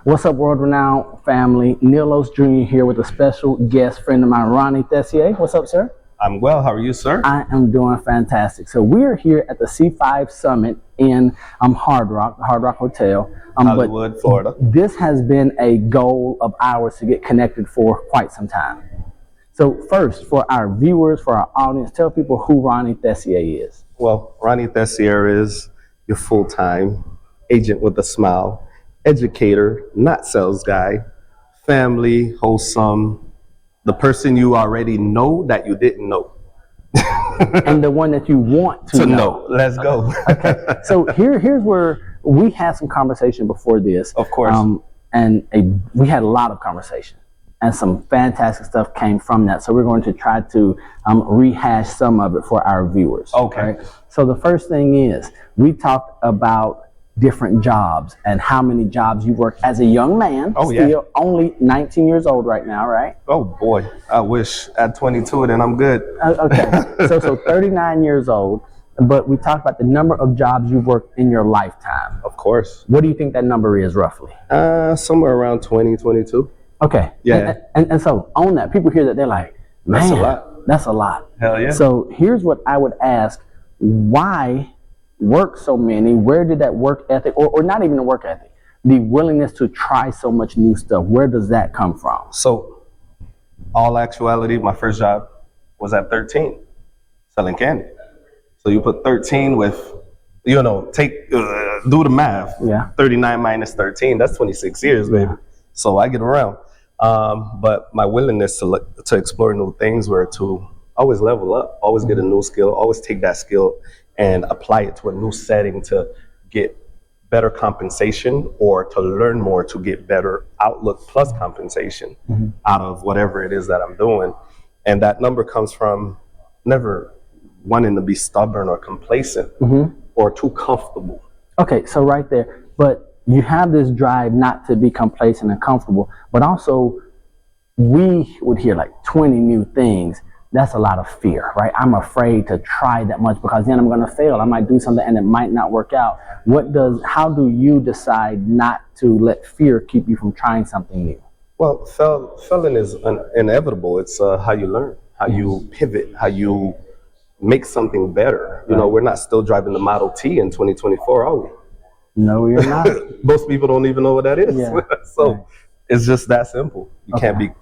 What's up, world renowned family? Neal Jr. here with a special guest friend of mine, Rony Thessier. What's up, sir? I'm well. How are you, sir? I am doing fantastic. So we're here at the C5 Summit in Hard Rock Hotel. Hollywood, Florida. This has been a goal of ours to get connected for quite some time. So first, for our viewers, for our audience, tell people who Rony Thessier is. Well, Rony Thessier is your full-time agent with a smile, educator, not sales guy, family, wholesome, the person you already know that you didn't know. And the one that you want to know. Let's go. Okay. So here's where we had some conversation before this. Of course. We had a lot of conversation, and some fantastic stuff came from that. So we're going to try to rehash some of it for our viewers. Okay. Right? So the first thing is, we talked about different jobs and how many jobs you work as a young man. Oh, still yeah. Only 19 years old right now, right? Oh boy, I wish at 22 then I'm good. Okay. so 39 years old. But we talked about the number of jobs you've worked in your lifetime. Of course. What do you think that number is roughly? Somewhere around 20, 22. Okay. Yeah. And so on that, people hear that, they're like, man, That's a lot. That's a lot. Hell yeah. So here's what I would ask. Why work so many? Where did that work ethic, or not even the work ethic, the willingness to try so much new stuff, where does that come from? So, all actuality, my first job was at 13, selling candy. So you put 13 with, do the math. Yeah. 39 minus 13, that's 26 years, baby. Yeah. So I get around. But my willingness to explore new things were to always level up, always get a new skill, always take that skill and apply it to a new setting to get better compensation, or to learn more to get better outlook plus compensation out of whatever it is that I'm doing. And that number comes from never wanting to be stubborn or complacent or too comfortable. Okay, so right there, but you have this drive not to be complacent and comfortable, but also we would hear like 20 new things. That's a lot of fear, right? I'm afraid to try that much because then I'm going to fail. I might do something and it might not work out. How do you decide not to let fear keep you from trying something new? Well, failing is inevitable. It's how you learn, how you pivot, how you make something better. You know, we're not still driving the Model T in 2024, are we? No, you're not. Most people don't even know what that is. Yeah. So it's just that simple. You can't be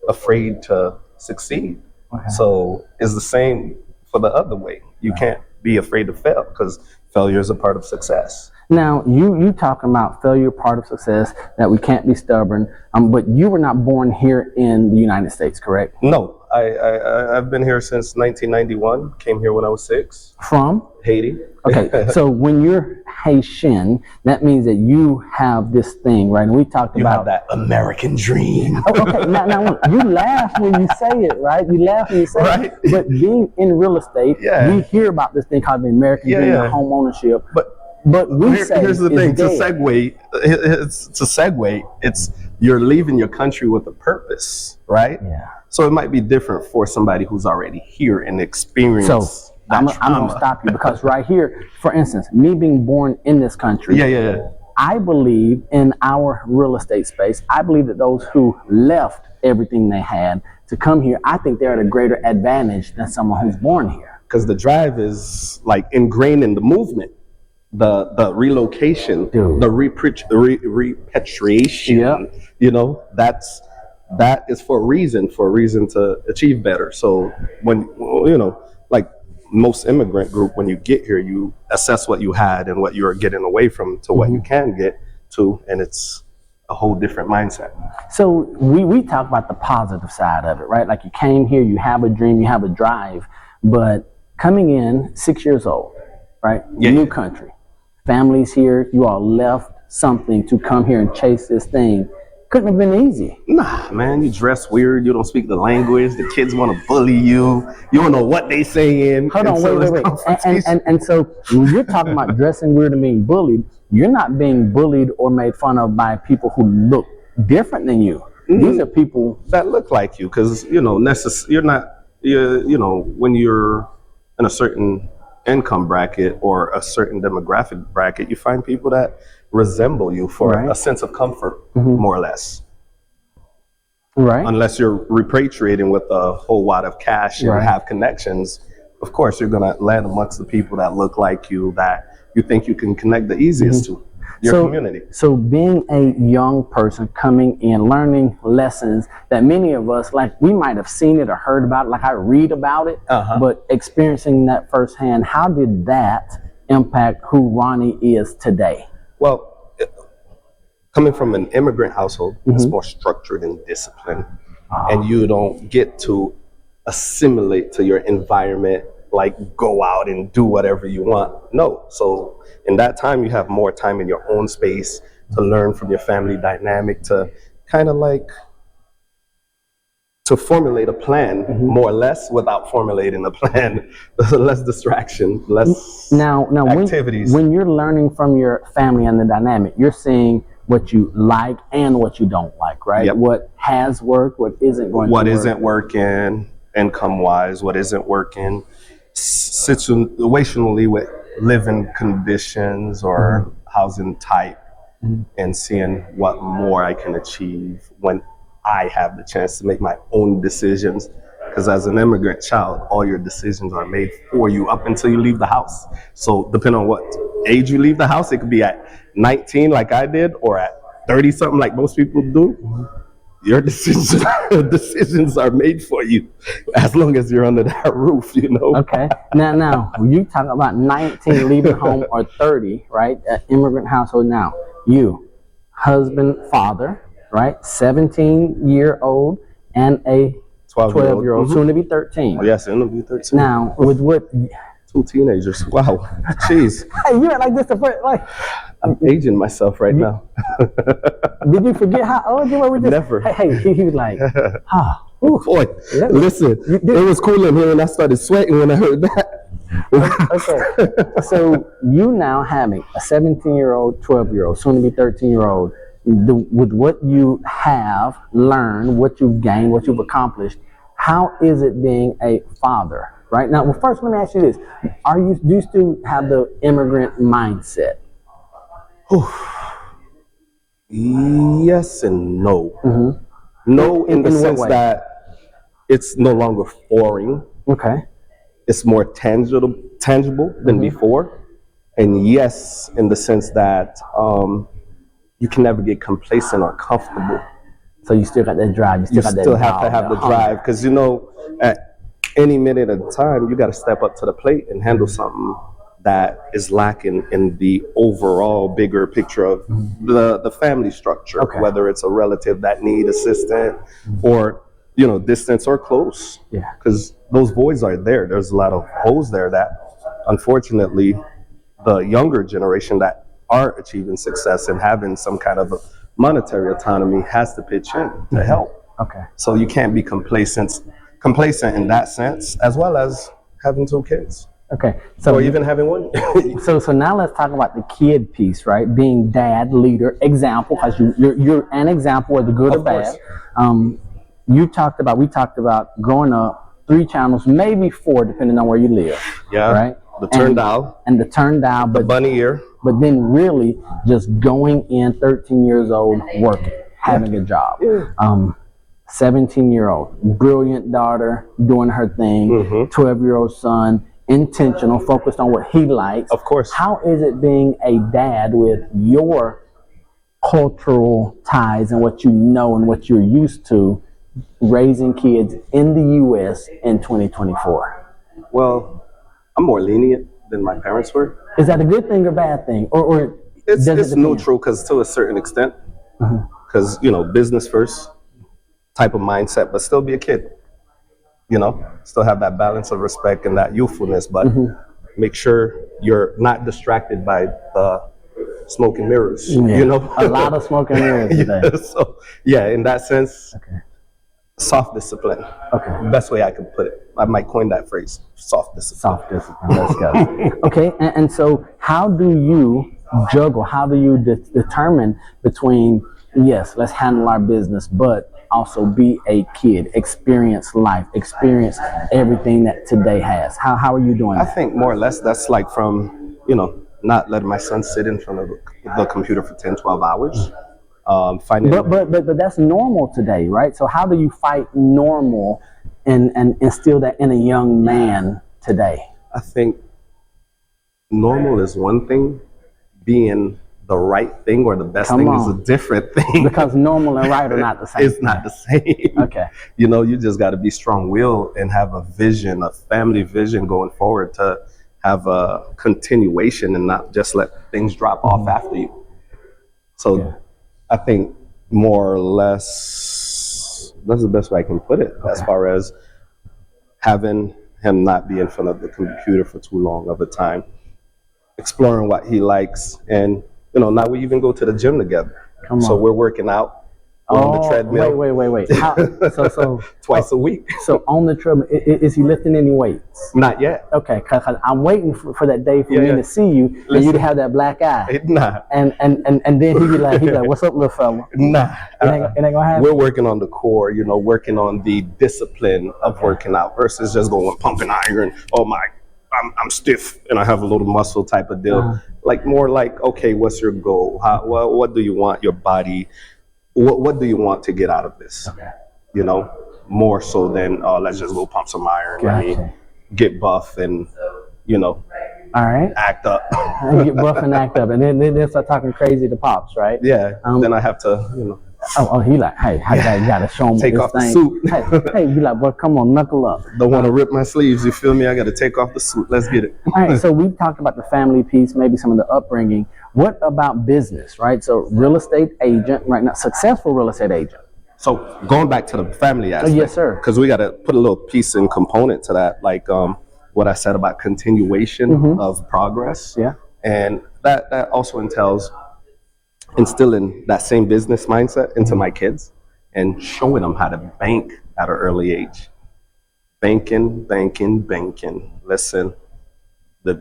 afraid to succeed. Okay. So it's the same for the other way. You can't be afraid to fail, because failure is a part of success. Now, you talking about failure, part of success, that we can't be stubborn, but you were not born here in the United States, correct? No, I've been here since 1991. Came here when I was 6. From? Haiti. Okay, so when you're Haitian, that means that you have this thing, right? And we talked You about have that American dream. Oh, okay, now you laugh when you say it, right? You laugh when you say Right. it. But being in real estate, we hear about this thing called the American dream, the home ownership. But we say here's the thing. dead. To segue, it's you're leaving your country with a purpose, right? Yeah. So it might be different for somebody who's already here and experienced. So I'm going to stop you, because right here, for instance, me being born in this country, I believe in our real estate space. I believe that those who left everything they had to come here, I think they're at a greater advantage than someone who's born here. Because the drive is like ingrained in the movement. The relocation, Dude. the repatriation, that is for a reason to achieve better. So when, like most immigrant group, when you get here, you assess what you had and what you're getting away from to what you can get to, and it's a whole different mindset. So we talk about the positive side of it, right? Like, you came here, you have a dream, you have a drive, but coming in 6 years old, right? New country. Families here, you all left something to come here and chase this thing. Couldn't have been easy. Nah, man, you dress weird. You don't speak the language. The kids want to bully you. You don't know what they saying. Hold on, wait. And so when you're talking about dressing weird and being bullied, you're not being bullied or made fun of by people who look different than you. These are people that look like you, because you're not. When you're in a certain income bracket or a certain demographic bracket, you find people that resemble you for Right. a sense of comfort, more or less. Right. Unless you're repatriating with a whole wad of cash and Right. have connections, of course you're going to land amongst the people that look like you, that you think you can connect the easiest to your community. So being a young person coming in, learning lessons that many of us, like we might have seen it or heard about it, like I read about it, but experiencing that firsthand, how did that impact who Rony is today? Well, coming from an immigrant household, it's more structured and disciplined, and you don't get to assimilate to your environment, like go out and do whatever you want. No. So in that time, you have more time in your own space to learn from your family dynamic, to kind of like to formulate a plan, more or less, without formulating a plan. Less distraction, less activities. When you're learning from your family and the dynamic, you're seeing what you like and what you don't like, right? Yep. What has worked, what isn't going to work. What isn't working, income-wise, what isn't working, situationally with living conditions or housing type, and seeing what more I can achieve when I have the chance to make my own decisions. Because as an immigrant child, all your decisions are made for you up until you leave the house. So depending on what age you leave the house, it could be at 19 like I did, or at 30 something like most people do. Your decisions are made for you as long as you're under that roof, you know. Okay. Now you talk about 19 leaving home, or 30, right? Immigrant household. Now you, husband, father, right? 17-year-old and a 12-year-old, soon to be 13. Oh, yes, soon to be 13. Now, with what? 2 teenagers. Wow. Jeez. Hey, you act like this the first, like. I'm aging myself right now. Did you forget how old you were? Never. Hey, he was like, Boy, listen, it was cool in here and I started sweating when I heard that. Okay. So you now having a 17-year-old, 12-year-old, soon to be 13-year-old, with what you have learned, what you've gained, what you've accomplished, how is it being a father? Right now, well, first let me ask you this: do you still have the immigrant mindset? Yes and no. No, in the sense that it's no longer foreign. Okay. It's more tangible than before. And yes, in the sense that you can never get complacent or comfortable. So you still got that drive. You still have to have the drive, because you know, at any minute at a time, you got to step up to the plate and handle something that is lacking in the overall bigger picture of the family structure. Okay. Whether it's a relative that need assistance, or you know, distance or close. Yeah. Because those voids are there. There's a lot of holes there that, unfortunately, the younger generation that are achieving success and having some kind of a monetary autonomy has to pitch in to help. Okay. So you can't be complacent in that sense, as well as having 2 kids. Okay. So or even having 1. So now let's talk about the kid piece, right? Being dad, leader, example, because you're an example, whether good or bad. We talked about growing up, 3 channels, maybe 4, depending on where you live. Yeah. Right. The turn dial. And the turn dial, the bunny ear. But then really just going in, 13 years old, working, having a job. 17-year-old, brilliant daughter, doing her thing. 12-year-old son, intentional, focused on what he likes. Of course. How is it being a dad with your cultural ties and what you know and what you're used to, raising kids in the U.S. in 2024? Well, I'm more lenient than my parents were. Is that a good thing or bad thing? Or it's neutral, because to a certain extent, because you know, business first type of mindset, but still be a kid. You know, still have that balance of respect and that youthfulness, but make sure you're not distracted by the smoke and mirrors. Yeah, you know, a lot of smoke and mirrors today. So yeah, in that sense, soft discipline. Okay. Best way I could put it. I might coin that phrase. Soft discipline. Soft discipline. Let's go. Okay. And so how do you juggle? How do you determine between, yes, let's handle our business, but also be a kid, experience life, experience everything that today has? How are you doing that? I think more or less that's like from, you know, not letting my son sit in front of the computer for 10, 12 hours. Finding But that's normal today, right? So how do you fight normal and instill that in a young man today? I think normal is one thing, being the right thing or the best thing is a different thing. Because normal and right are not the same. It's not the same. Okay. You know, you just got to be strong-willed and have a vision, a family vision going forward to have a continuation and not just let things drop off after you. So I think more or less, that's the best way I can put it, as far as having him not be in front of the computer for too long of a time, exploring what he likes, and now we even go to the gym together. So we're working out on the treadmill. Wait. So twice a week. So on the treadmill, is he lifting any weights? Not yet. Okay, because I'm waiting for that day for me to see you and you to have that black eye. Nah. And then he be like, what's up, little fella? Nah. It ain't gonna happen. We're working on the core, working on the discipline of working out versus just going pumping iron. Oh my, I'm stiff and I have a little muscle type of deal. Like more like, okay, what's your goal? What do you want your body? What do you want to get out of this? Okay. More so than let's just go pump some iron. Gotcha. I mean, get buff and all right, act up. And get buff and act up, and then start talking crazy to pops, right? Yeah. Then I have to, he like, hey, you gotta show him take this off thing. the suit. hey, you like, boy, come on, knuckle up. Don't want to rip my sleeves. You feel me? I got to take off the suit. Let's get it. All right. So we've talked about the family piece, maybe some of the upbringing. What about business, right? So real estate agent right now, successful real estate agent. So going back to the family aspect. Yes, sir. Because we got to put a little piece and component to that, like what I said about continuation of progress. Yeah. And that also entails instilling that same business mindset into my kids and showing them how to bank at an early age. Banking. Listen,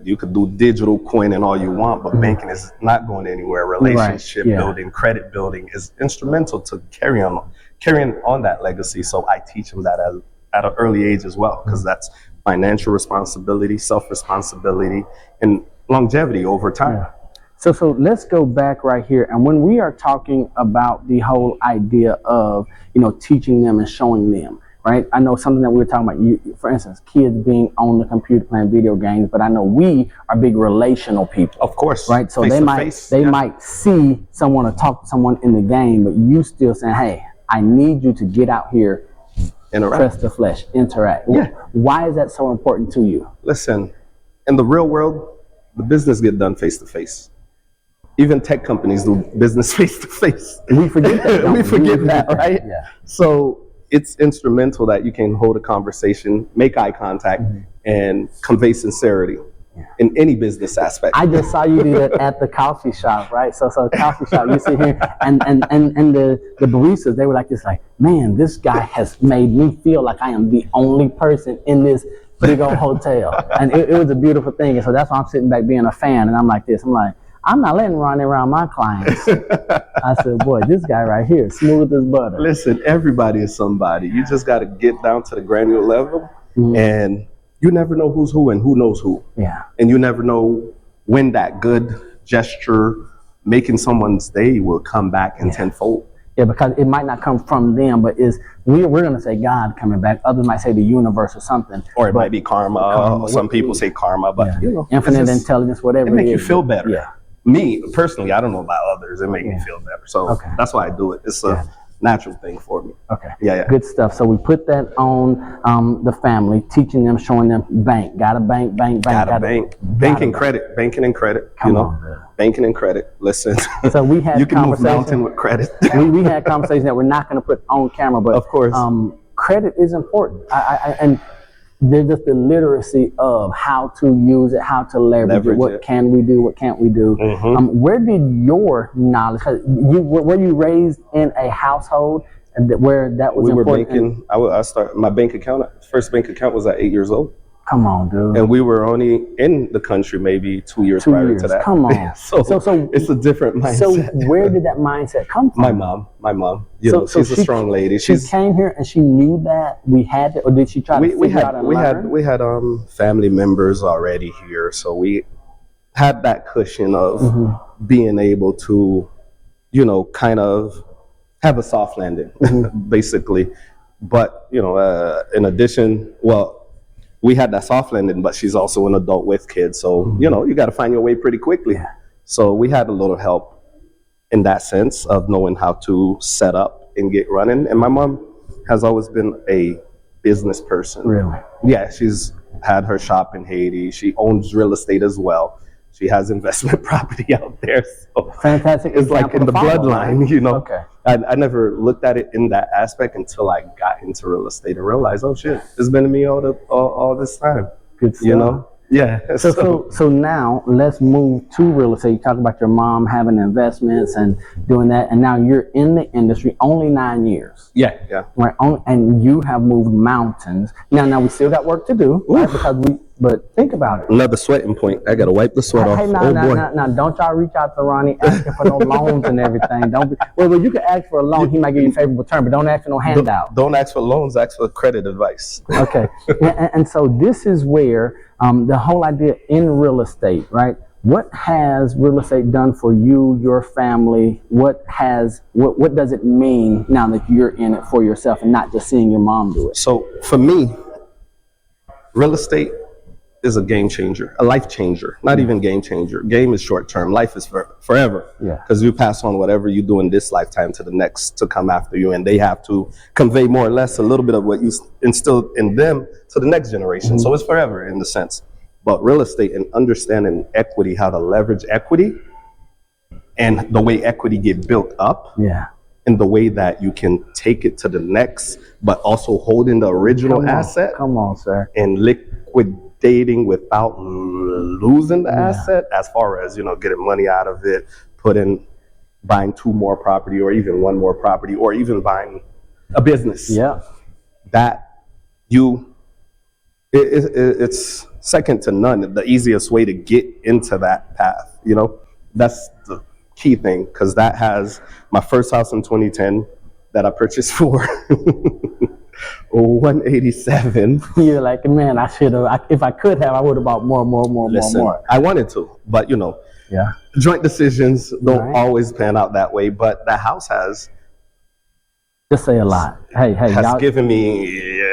you could do digital coin and all you want, but banking is not going anywhere. Relationship building, credit building is instrumental to carrying on that legacy. So I teach them that at an early age as well, because that's financial responsibility, self-responsibility, and longevity over time. Yeah. So let's go back right here. And when we are talking about the whole idea of, teaching them and showing them, right? I know something that we were talking about, for instance, kids being on the computer playing video games, but I know we are big relational people. Of course. Right? So they might see someone or talk to someone in the game, but you still saying, hey, I need you to get out here, press the flesh, interact. Yeah. Why is that so important to you? Listen, in the real world, the business get done face to face. Even tech companies do business face to face. We forget that. We forget that, right? Yeah. So it's instrumental that you can hold a conversation, make eye contact, and convey sincerity in any business aspect. I just saw you do that at the coffee shop, right? So coffee shop, you sit here and the baristas, they were like this, like, man, this guy has made me feel like I am the only person in this big old hotel. And it was a beautiful thing. And so that's why I'm sitting back being a fan, and I'm like this. I'm like, I'm not letting Rony around my clients. I said, boy, this guy right here, smooth as butter. Listen, everybody is somebody. You just got to get down to the granular level, and you never know who's who and who knows who. Yeah. And you never know when that good gesture, making someone's day, will come back in tenfold. Yeah, because it might not come from them, but we're going to say God coming back. Others might say the universe or something. Or it might be karma. Some people say karma, but infinite intelligence, whatever it makes you feel better. Yeah. Me, personally, I don't know about others. It makes me feel better. So that's why I do it. It's a natural thing for me. Okay. Yeah. Good stuff. So we put that on the family, teaching them, showing them bank. Gotta bank. Gotta bank. Banking and credit. Banking and credit. Come on, banking and credit. Listen. So we had you can move mountain with credit. we had conversations that we're not going to put on camera, but of course, credit is important. And there's just the literacy of how to use it, how to leverage it. What can we do? What can't we do? Where did your knowledge? Were you raised in a household where that was important? We were banking. I started my bank account. First bank account was at 8 years old. Come on, dude. And we were only in the country maybe 2 years prior to that. Come on. so it's a different mindset. So where did that mindset come from? My mom. She's a strong lady. She came here and she knew that we had it, or did she try to figure out and learn? We had family members already here, so we had that cushion of being able to, kind of have a soft landing, basically. But, in addition, well, we had that soft landing, but she's also an adult with kids. So, you got to find your way pretty quickly. Yeah. So we had a little help in that sense of knowing how to set up and get running. And my mom has always been a business person. Really? Yeah, she's had her shop in Haiti. She owns real estate as well. She has investment property out there. So Fantastic. it's like in the bloodline, Okay. I never looked at it in that aspect until I got into real estate and realized, oh shit, it's been to me all this time. Good stuff. Yeah. So now let's move to real estate. You talk about your mom having investments and doing that, and now you're in the industry only 9 years. Yeah. Right. And you have moved mountains. Now we still got work to do, right? But think about it. Another sweating point. I gotta wipe the sweat off. Hey, now, don't y'all reach out to Rony asking for no loans and everything. Don't be. Well, you can ask for a loan. He might give you a favorable term, but don't ask for no handout. Don't ask for loans. Ask for credit advice. Okay. And so this is where the whole idea in real estate, right? What has real estate done for you, your family? What does it mean now that you're in it for yourself and not just seeing your mom do it? So for me, real estate is a game changer, a life changer, not even game changer. Game is short term. Life is forever. Yeah. Because you pass on whatever you do in this lifetime to the next to come after you, and they have to convey more or less a little bit of what you instilled in them to the next generation. So it's forever in the sense. But real estate and understanding equity, how to leverage equity, and the way equity get built up. Yeah. In the way that you can take it to the next, but also holding the original asset. Come on, sir. And liquidating without losing the asset, as far as, getting money out of it, buying 2 more property or even 1 more property or even buying a business. Yeah. That it's second to none. The easiest way to get into that path, that's the key thing, because that has my first house in 2010 that I purchased for 187. You're like, man, I should have. If I could have, I would have bought more. I wanted to, but yeah, joint decisions don't always pan out that way. But that house has just say a lot. Hey, has given me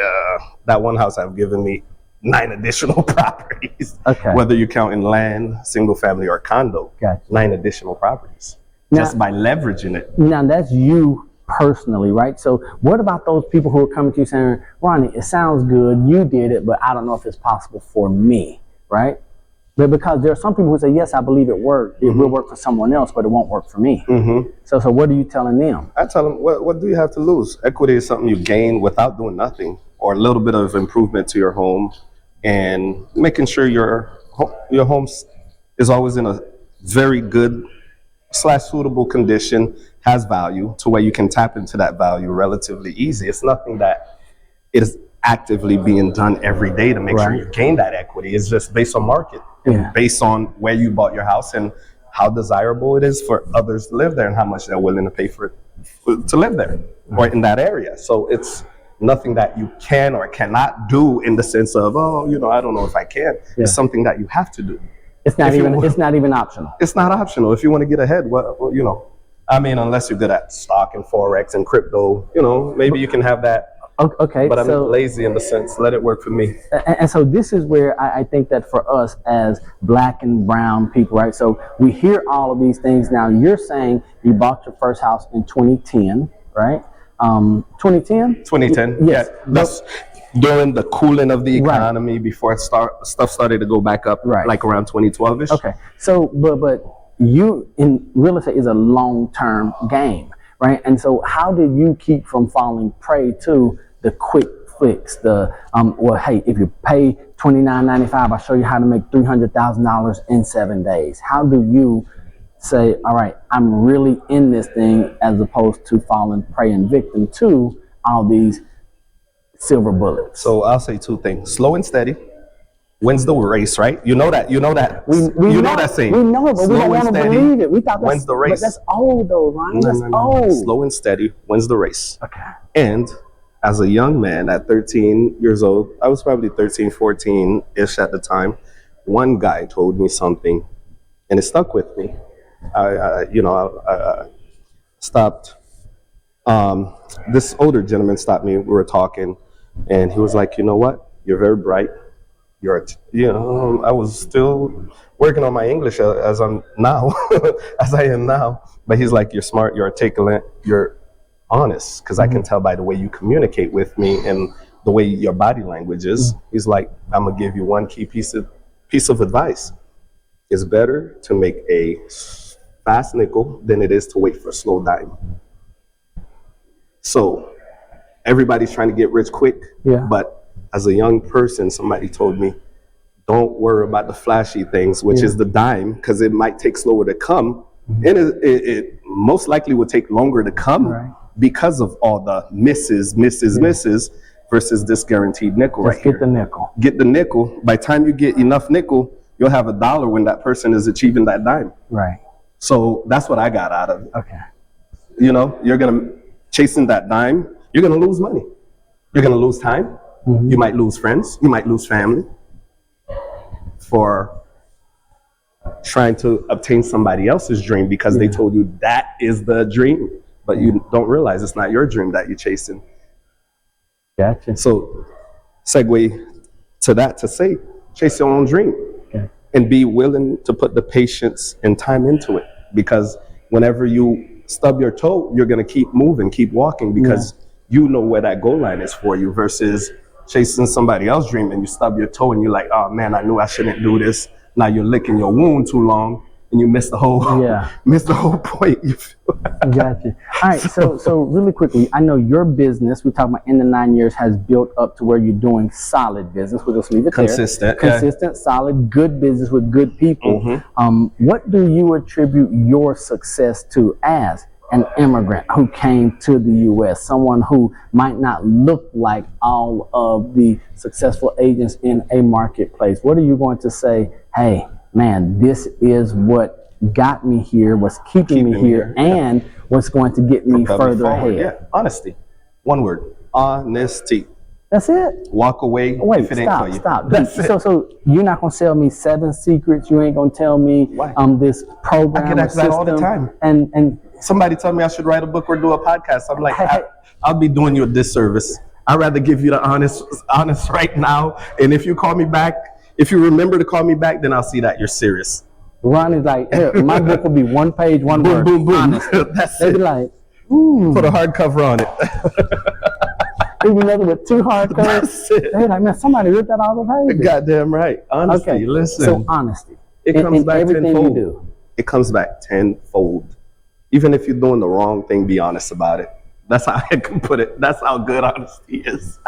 that one house have given me 9 additional properties. Okay. Whether you count in land, single family, or condo. Gotcha. 9 additional properties. Now, just by leveraging it. Now that's you personally, right? So what about those people who are coming to you saying, Rony, it sounds good, you did it, but I don't know if it's possible for me, right? But because there are some people who say, yes, I believe it worked. It will work for someone else, but it won't work for me. So what are you telling them? I tell them, what do you have to lose? Equity is something you gain without doing nothing, or a little bit of improvement to your home, and making sure your home is always in a very good / suitable condition, has value to where you can tap into that value relatively easy. It's nothing that is actively being done every day to make sure you gain that equity. It's just based on market and based on where you bought your house and how desirable it is for others to live there and how much they're willing to pay for it to live there or in that area. So it's nothing that you can or cannot do in the sense of, I don't know if I can. It's something that you have to do. It's not even optional. It's not optional. If you want to get ahead, unless you're good at stock and Forex and crypto, maybe you can have that. Okay. But I'm lazy in the sense, let it work for me. And so this is where I think that for us as Black and brown people, right? So we hear all of these things. Now you're saying you bought your first house in 2010, right? 2010? 2010, yes. Yeah. That's during the cooling of the economy before stuff started to go back up, like around 2012-ish. Okay. So, but you in real estate is a long-term game, right? And so how did you keep from falling prey to the quick fix, hey, if you pay $29.95, I'll show you how to make $300,000 in 7 days. How do you say, all right, I'm really in this thing, as opposed to falling prey and victim to all these silver bullets? So I'll say 2 things. Slow and steady wins the race, right? You know that. We know that saying. We know it, but we don't want to believe it. We thought wins the race. But that's old though, Rony. That's old. Slow and steady wins the race. Okay. And as a young man at 13 years old, I was probably 13, 14-ish at the time, one guy told me something and it stuck with me. I stopped. This older gentleman stopped me. We were talking, and he was like, "You know what? You're very bright. I was still working on my English as I'm now, as I am now. But he's like, you're smart, you're articulate, you're honest, because I can tell by the way you communicate with me and the way your body language is. He's like, I'm gonna give you one key piece of advice. It's better to make a fast nickel than it is to wait for a slow dime. So everybody's trying to get rich quick, but as a young person, somebody told me, don't worry about the flashy things, which is the dime, because it might take slower to come. And it most likely will take longer to come because of all the misses versus this guaranteed nickel. Just get the nickel. Get the nickel. By the time you get enough nickel, you'll have $1 when that person is achieving that dime. Right. So that's what I got out of it. Okay. You're chasing that dime, you're going to lose money. You're going to lose time. You might lose friends. You might lose family for trying to obtain somebody else's dream because they told you that is the dream, but you don't realize it's not your dream that you're chasing. Gotcha. So segue to that to say, chase your own dream and be willing to put the patience and time into it, because whenever you stub your toe, you're going to keep moving, keep walking, because you know where that goal line is for you, versus chasing somebody else's dream and you stub your toe and you're like, oh man, I knew I shouldn't do this. Now you're licking your wound too long and you miss the whole point. You feel? Gotcha. All right, so really quickly, I know your business, we talked about in the 9 years, has built up to where you're doing solid business. We'll just leave it consistent, there. Consistent, solid, good business with good people. What do you attribute your success to as an immigrant who came to the U.S., someone who might not look like all of the successful agents in a marketplace? What are you going to say, hey, man, this is what got me here, what's keeping me here, and what's going to get me further ahead? Yeah, honesty. One word, honesty. That's it. Walk away. Wait, if it ain't for you. Stop. So you're not gonna sell me 7 secrets. You ain't gonna tell me this program. I get asked that all the time. And somebody told me I should write a book or do a podcast. I'm like, I'll be doing you a disservice. I'd rather give you the honest right now. And if you call me back, if you remember to call me back, then I'll see that you're serious. Ronnie's like, hey, my book will be 1 page, 1 boom, word. Boom, boom, boom. That's They'd it. be like, ooh. Put a hardcover on it. They'd be nothing with 2 hardcovers. That's it. They're like, man, somebody ripped that all the pages. Goddamn right. Honesty. Okay. Listen. So honesty. It comes back everything tenfold. You do. It comes back tenfold. Even if you're doing the wrong thing, be honest about it. That's how I can put it. That's how good honesty is.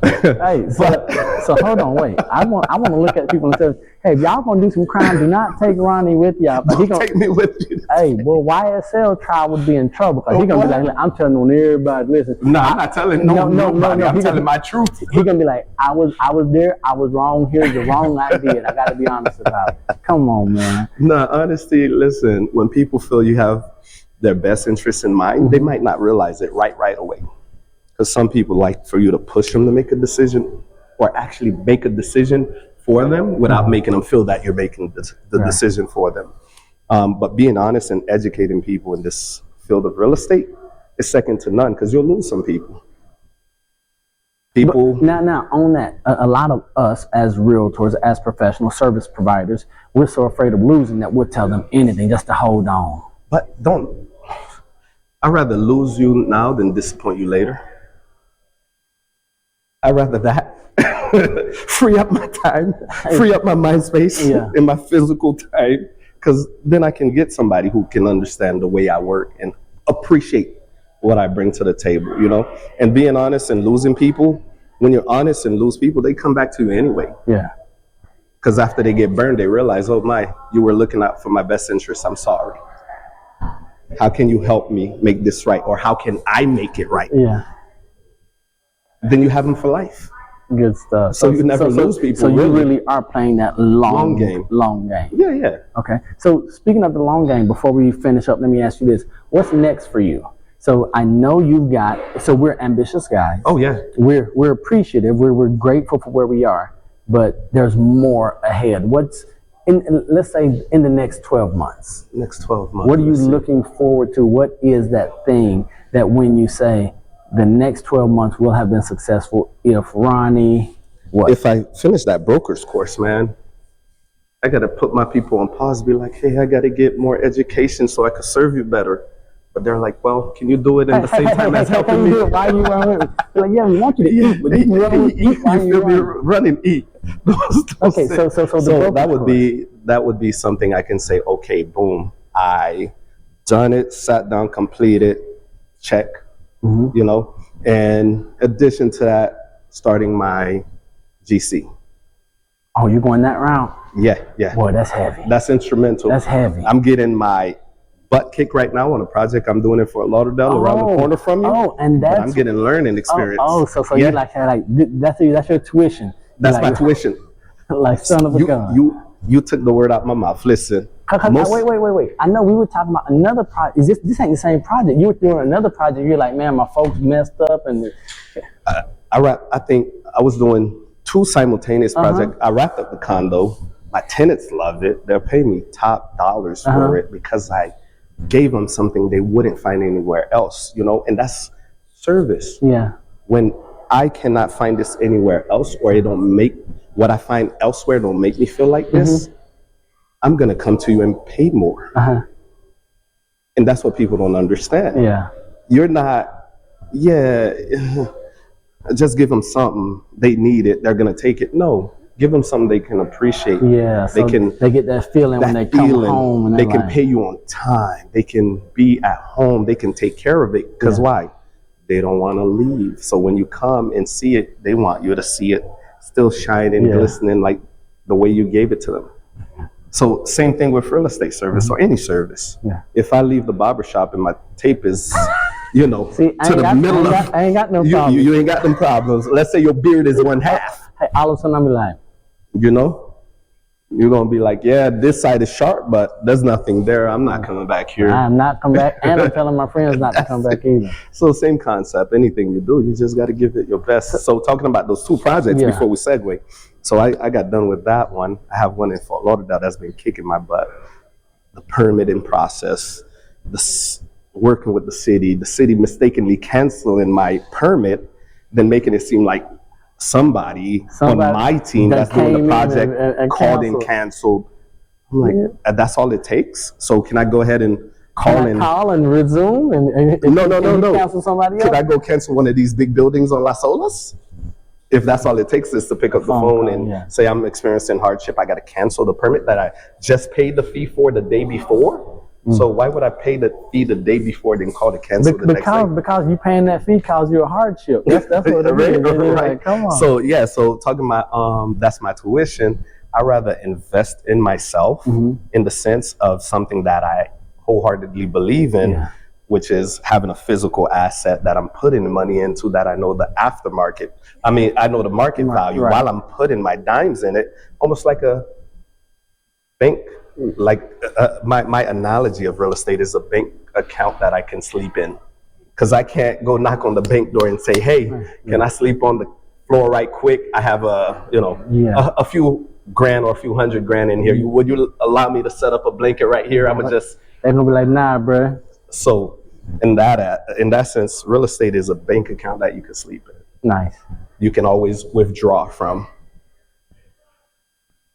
Hey, so hold on, wait. I want to look at people and say, hey, if y'all gonna do some crime, do not take Ronnie with y'all. Take me with you. Hey, well, YSL trial would be in trouble because he's gonna be like, I'm telling on everybody. Listen, no, I'm not telling nobody. I'm telling my truth. He's gonna be like, I was there. I was wrong. Here's the wrong I did. I gotta be honest about it. Come on, man. No, honesty. Listen, when people feel you have their best interests in mind, they might not realize it right away. Because some people like for you to push them to make a decision, or actually make a decision for them without making them feel that you're making the decision for them. But being honest and educating people in this field of real estate is second to none, because you'll lose some people. Now on that, a lot of us as realtors, as professional service providers, we're so afraid of losing that we'll tell them anything just to hold on. But I'd rather lose you now than disappoint you later. I'd rather that. Free up my time, free up my mind space and my physical time, because then I can get somebody who can understand the way I work and appreciate what I bring to the table, And being honest and losing people, when you're honest and lose people, they come back to you anyway. Yeah. Because after they get burned, they realize, oh my, you were looking out for my best interest. I'm sorry. How can you help me make this right? Or how can I make it right? Yeah. Then you have them for life. Good stuff. So you never lose people. So you really are playing that long game. Long game. Yeah. Okay. So speaking of the long game, before we finish up, let me ask you this. What's next for you? So I know we're ambitious guys. Oh yeah. We're appreciative. We're grateful for where we are, but there's more ahead. let's say in the next 12 months, Next 12 months. what are you let's see. looking forward to? What is that thing that when you say the next 12 months will have been successful if Rony, what? If I finish that broker's course, man, I got to put my people on pause, be like, hey, I got to get more education so I can serve you better. But they're like, well, can you do it in the same time as helping me? Why you running? Like, yeah, we want you to eat, but you can eat while You feel me? Run and eat. Okay, so that would be something I can say, okay, boom, I done it, sat down, completed, check, you know. And addition to that, starting my GC. Oh, you're going that route? Yeah. Boy, that's heavy. That's instrumental. That's heavy. I'm getting my butt kicked right now on a project I'm doing in Fort Lauderdale around the corner from you. Oh, and that's... But I'm getting learning experience. So yeah. You like that's your tuition. That's like, my tuition. Like son of a gun. You took the word out my mouth. Listen. Wait. I know we were talking about another project. This ain't the same project. You were doing another project. You're like, man, my folks messed up and... I think I was doing 2 simultaneous projects. I wrapped up the condo. My tenants loved it. They're paying me top dollars for it because I gave them something they wouldn't find anywhere else, you know, and that's service. Yeah. When I cannot find this anywhere else, or it don't make what I find elsewhere don't make me feel like this, I'm gonna come to you and pay more. And that's what people don't understand. Yeah. You're not, just give them something. They need it. They're gonna take it. No, give them something they can appreciate. Yeah, so they get that feeling when they come home. And they can pay you on time. They can be at home. They can take care of it. Because why? They don't want to leave. So when you come and see it, they want you to see it still shining, glistening like the way you gave it to them. So same thing with real estate service or any service. Yeah. If I leave the barbershop and my tape is, you know, to the middle of, I ain't got no problems. You ain't got them problems. Let's say your beard is 1/2. Hey, all of a sudden I'm like, you know, you're going to be like, yeah, this side is sharp, but there's nothing there. I'm not coming back here. I'm not coming back. And I'm telling my friends not to come back either. So same concept. Anything you do, you just got to give it your best. So talking about those 2 projects before we segue. So I got done with that one. I have one in Fort Lauderdale that's been kicking my butt. The permitting process, working with the city mistakenly canceling my permit, then making it seem like somebody on my team that's doing the project and called and canceled. I'm like, that's all it takes? So can I go ahead and call and resume and no. cancel somebody else? Could I go cancel one of these big buildings on Las Olas? If that's all it takes is to pick up the phone and say I'm experiencing hardship, I got to cancel the permit that I just paid the fee for the day before. So why would I pay the fee the day before then call to cancel the next day? Because you paying that fee causes you a hardship. That's what it is. Right. Like, come on. So talking about that's my tuition. I rather invest in myself in the sense of something that I wholeheartedly believe in, which is having a physical asset that I'm putting money into that I know the aftermarket. I mean, I know the market value while I'm putting my dimes in it, almost like a bank. Like my analogy of real estate is a bank account that I can sleep in, because I can't go knock on the bank door and say, hey, can I sleep on the floor right quick? I have a few grand or a few $100,000 in here. Would you allow me to set up a blanket right here? I'm gonna just... They're gonna be like, nah, bro. So in that sense, real estate is a bank account that you can sleep in. Nice. You can always withdraw from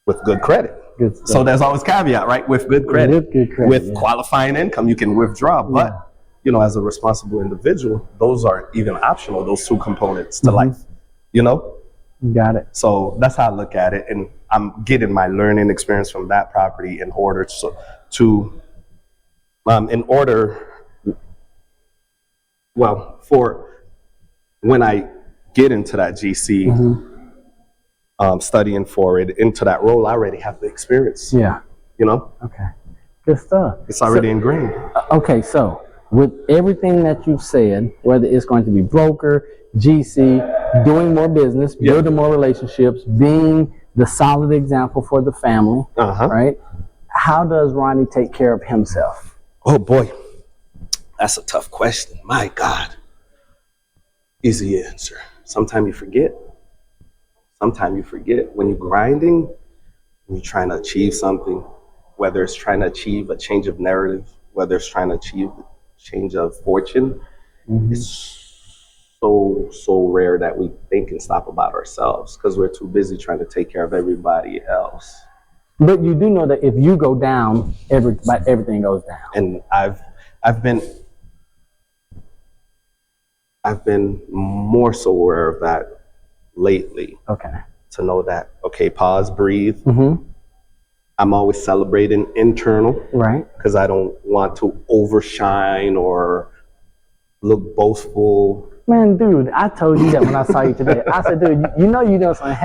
with good credit. So there's always caveat, right? With good credit, with qualifying income, you can withdraw. But you know, as a responsible individual, those aren't even optional. Those 2 components to life. You know. Got it. So that's how I look at it, and I'm getting my learning experience from that property in order for when I get into that GC. Studying for it into that role, I already have the experience. Yeah. You know? Okay. Good stuff. It's already ingrained. Okay, so with everything that you've said, whether it's going to be broker, GC, doing more business, building more relationships, being the solid example for the family, right? How does Rony take care of himself? Oh boy, that's a tough question. My God. Easy answer. Sometimes you forget. When you're grinding, you're trying to achieve something, whether it's trying to achieve a change of narrative, whether it's trying to achieve a change of fortune, it's so rare that we think and stop about ourselves because we're too busy trying to take care of everybody else. But you do know that if you go down, everything goes down. And I've been more so aware of that lately. Okay. To know that, okay, pause, breathe. Mm-hmm. I'm always celebrating internal. Right. Because I don't want to overshine or look boastful. Man, dude, I told you that when I saw you today. I said, dude, you know you doing some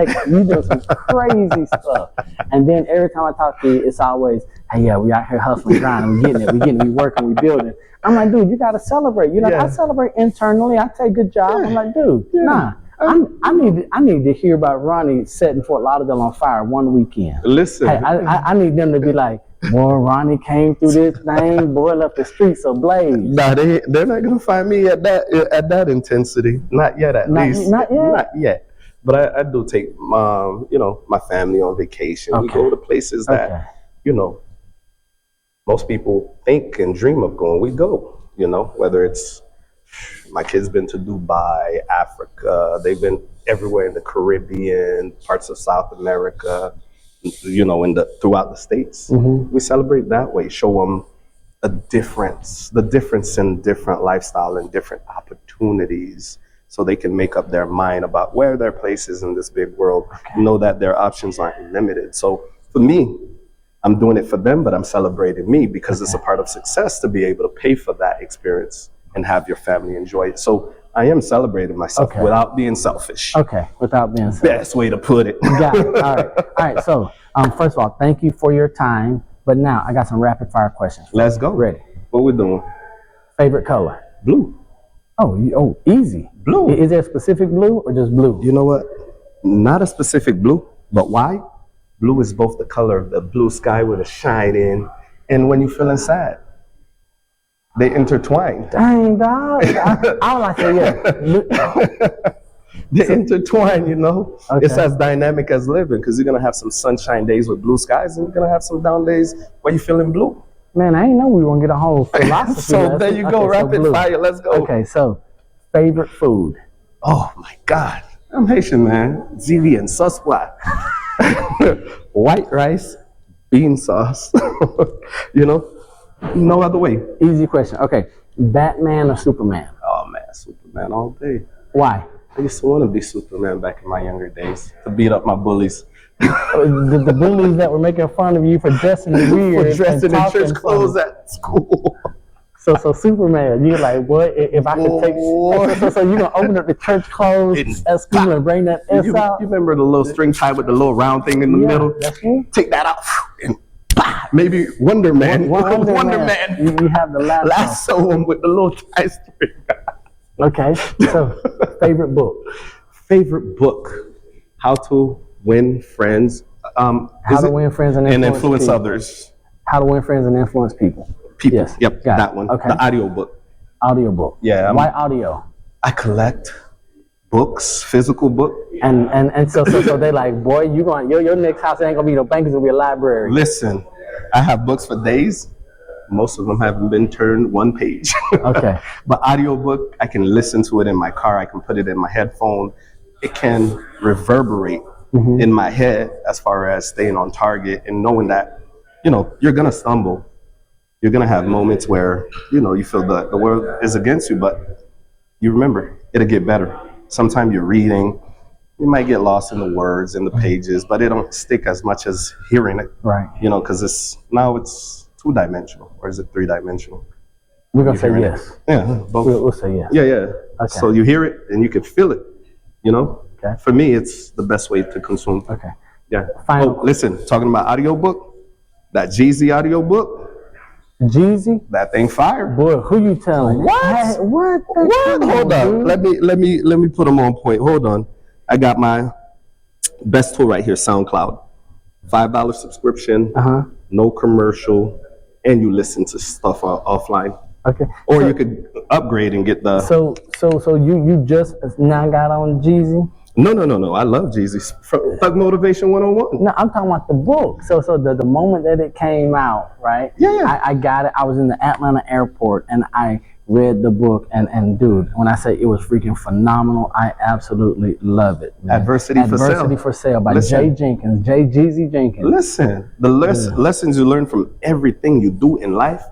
crazy stuff. And then every time I talk to you, it's always, hey, yeah, we out here hustling, grinding, we getting it, we working, we building. I'm like, dude, you got to celebrate. You know, I celebrate internally. I take good job. I'm like, dude, nah. I need to hear about Rony setting Fort Lauderdale on fire one weekend. Listen, hey, I need them to be like, boy, Rony came through this thing. Boy, left the streets ablaze. Nah, they're not gonna find me at that intensity. Not yet, at least. Not yet. Not yet. But I do take my family on vacation. Okay. We go to places that most people think and dream of going. We go. Whether it's my kids been to Dubai, Africa. They've been everywhere in the Caribbean, parts of South America. Throughout the states. Mm-hmm. We celebrate that way, show them the difference in different lifestyle and different opportunities so they can make up their mind about where their place is in this big world, know that their options aren't limited. So for me, I'm doing it for them, but I'm celebrating me because it's a part of success to be able to pay for that experience and have your family enjoy it. So I am celebrating myself without being selfish. Okay, without being selfish. Best way to put it. Got it. All right. So, first of all, thank you for your time. But now I got some rapid fire questions. Let's go. Ready? What we doing? Favorite color? Blue. Oh, easy. Blue. Is there a specific blue or just blue? You know what? Not a specific blue, but why? Blue is both the color of the blue sky with a shine in, and when you're feeling sad. They intertwine. Dang, dog. I like to yeah. They intertwine, Okay. It's as dynamic as living because you're going to have some sunshine days with blue skies and you're going to have some down days where you're feeling blue. Man, I ain't know we were going to get a whole philosophy. So there you go, rapid fire, let's go. Okay, so favorite food? Oh my God, I'm Haitian, man. Zili and Suswa. White rice, bean sauce, no other way. Easy question. Okay, Batman or Superman? Oh man, Superman all day. Why? I used to want to be Superman back in my younger days to beat up my bullies. the bullies that were making fun of you for dressing weird, for dressing in church clothes at school. So Superman, you're like, what? If I could take, so you gonna open up the church clothes at school and bring that S out? You remember the little string tie with the little round thing in the middle? That's me. Take that out and maybe Wonder Man. Wonder Man. You have the lasso one with the little tie string. Okay, so favorite book? Favorite book, How to Win Friends. How to Win Friends and Influence Others. How to Win Friends and Influence People. Yes. Yep, that one. Okay. The audio book. Audio book. Yeah. Why audio? I collect books, physical book. And so they like, boy, your next house ain't gonna be no bank, it's gonna be a library. Listen, I have books for days. Most of them haven't been turned one page. Okay. But audiobook, I can listen to it in my car. I can put it in my headphone. It can reverberate in my head as far as staying on target and knowing that, you're going to stumble. You're going to have moments where, you feel the world is against you, but you remember, it'll get better. Sometimes you're reading, you might get lost in the words and the pages, but it don't stick as much as hearing it. Right. Because it's 2-dimensional, or is it 3-dimensional? We're going to say yes. Yeah, both. We'll say yes. Yeah. Okay. So you hear it and you can feel it, Okay. For me, it's the best way to consume. Okay. Yeah. Listen, talking about audiobook, that Jeezy audiobook. Jeezy? That thing fire. Boy, who you telling? What? What? Hold on. Let me put them on point. Hold on. I got my best tool right here, SoundCloud. $5 subscription, no commercial, and you listen to stuff offline. Okay. Or you could upgrade and get the. So you just now got on Jeezy? No. I love Jeezy's Thug Motivation 101. No, I'm talking about the book. So the moment that it came out, right? Yeah. I got it. I was in the Atlanta airport and I read the book and dude, when I say it was freaking phenomenal, I absolutely love it. Man. Adversity for Sale by Listen. Jeezy Jenkins. Listen, the lessons you learn from everything you do in life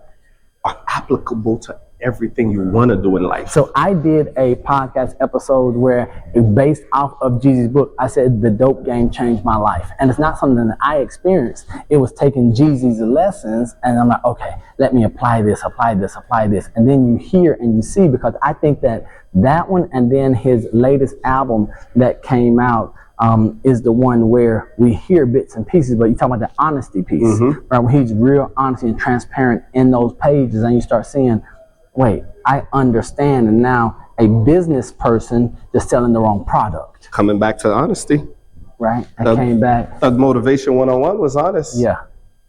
are applicable to everything you want to do in life. So I did a podcast episode where, based off of Jeezy's book, I said the dope game changed my life. And it's not something that I experienced. It was taking Jeezy's lessons and I'm like, okay, let me apply this. And then you hear and you see, because I think that one and then his latest album that came out is the one where we hear bits and pieces, but you talk about the honesty piece, right? Where he's real honest and transparent in those pages and you start seeing, wait, I understand, and now a business person just selling the wrong product. Coming back to honesty. Right, came back. Thug Motivation 101 was honest. Yeah.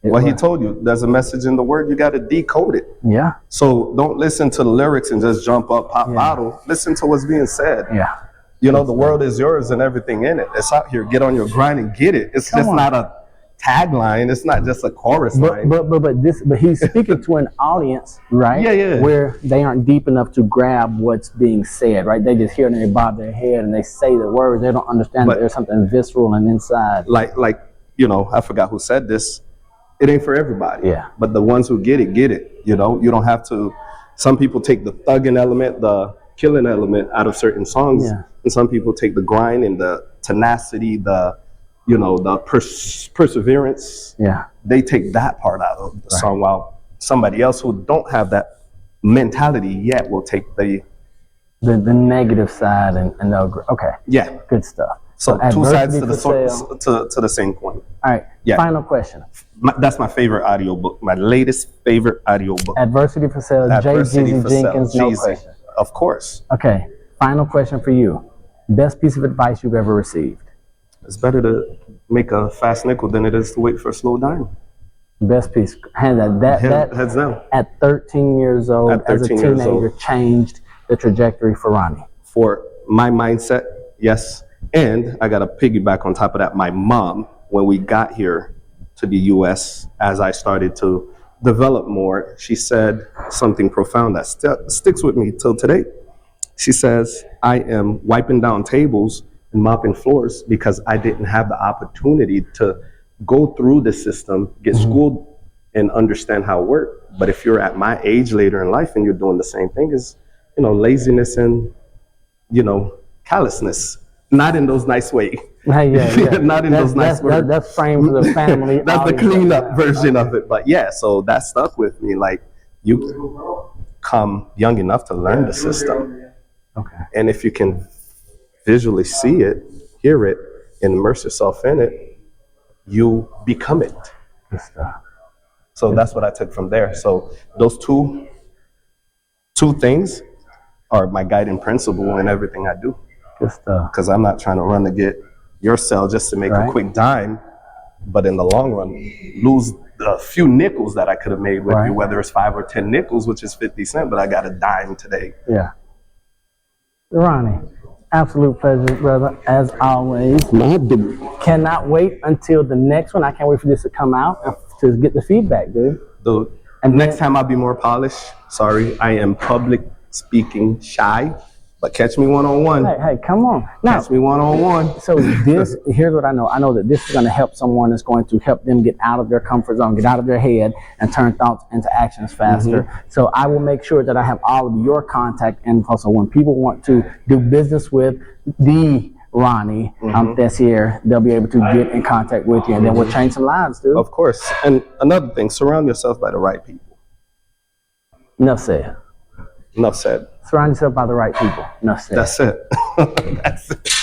He told you, there's a message in the word, you got to decode it. Yeah. So don't listen to the lyrics and just jump up, pop bottle. Listen to what's being said. Yeah. You know, the world is yours and everything in it. It's out here. Get on your grind and get it. It's just not a tagline. It's not just a chorus line. But he's speaking to an audience, right? Yeah. Where they aren't deep enough to grab what's being said, right? They just hear it and they bob their head and they say the words. They don't understand that there's something visceral and inside. Like, you know, I forgot who said this. It ain't for everybody. Yeah. But the ones who get it. You know, you don't have to. Some people take the thugging element, the killing element out of certain songs. Yeah. And some people take the grind and the tenacity, the perseverance. Yeah. They take that part out of the song, while somebody else who don't have that mentality yet will take the negative side and they'll agree. Okay. Yeah. Good stuff. So two sides to the same coin. All right. Yeah. Final question. That's my favorite audiobook. My latest favorite audiobook. Adversity for Sale. Jeezy Jenkins. No question. Of course. Okay. Final question for you. Best piece of advice you've ever received? It's better to make a fast nickel than it is to wait for a slow dime. Best piece. Hands down. At 13 years old, as a teenager, changed the trajectory for Rony. For my mindset, yes. And I got to piggyback on top of that. My mom, when we got here to the U.S., as I started to develop more, she said something profound that sticks with me till today. She says, I am wiping down tables and mopping floors because I didn't have the opportunity to go through the system, get schooled, and understand how it worked. But if you're at my age later in life and you're doing the same thing, is, you know, laziness and, you know, callousness. Not in those nice ways. Yeah. Not in those nice words. That's framed for the family. That's the cleanup version of it. But yeah, so that stuck with me. Like, you come young enough to learn the system. Okay. And if you can visually see it, hear it, and immerse yourself in it, you become it. Good stuff. So that's what I took from there. So those two things are my guiding principle in everything I do. Good stuff. Because I'm not trying to run to get your cell just to make a quick dime, but in the long run, lose the few nickels that I could have made with you, whether it's 5 or 10 nickels, which is 50 cents, but I got a dime today. Yeah. Rony, absolute pleasure, brother, as always. Cannot wait until the next one. I can't wait for this to come out and to get the feedback, dude. And next time I'll be more polished. Sorry, I am public speaking shy, but catch me one-on-one. Hey, come on. Now, catch me one-on-one. So here's what I know. I know that this is going to help someone. It's going to help them get out of their comfort zone, get out of their head, and turn thoughts into actions faster. So I will make sure that I have all of your contact info. So when people want to do business with the Rony Thessier, they'll be able to get in contact with you, and then we'll change some lives, dude. Of course. And another thing, surround yourself by the right people. Enough said. Enough said. Surround yourself by the right people. Enough said. That's it. That's it.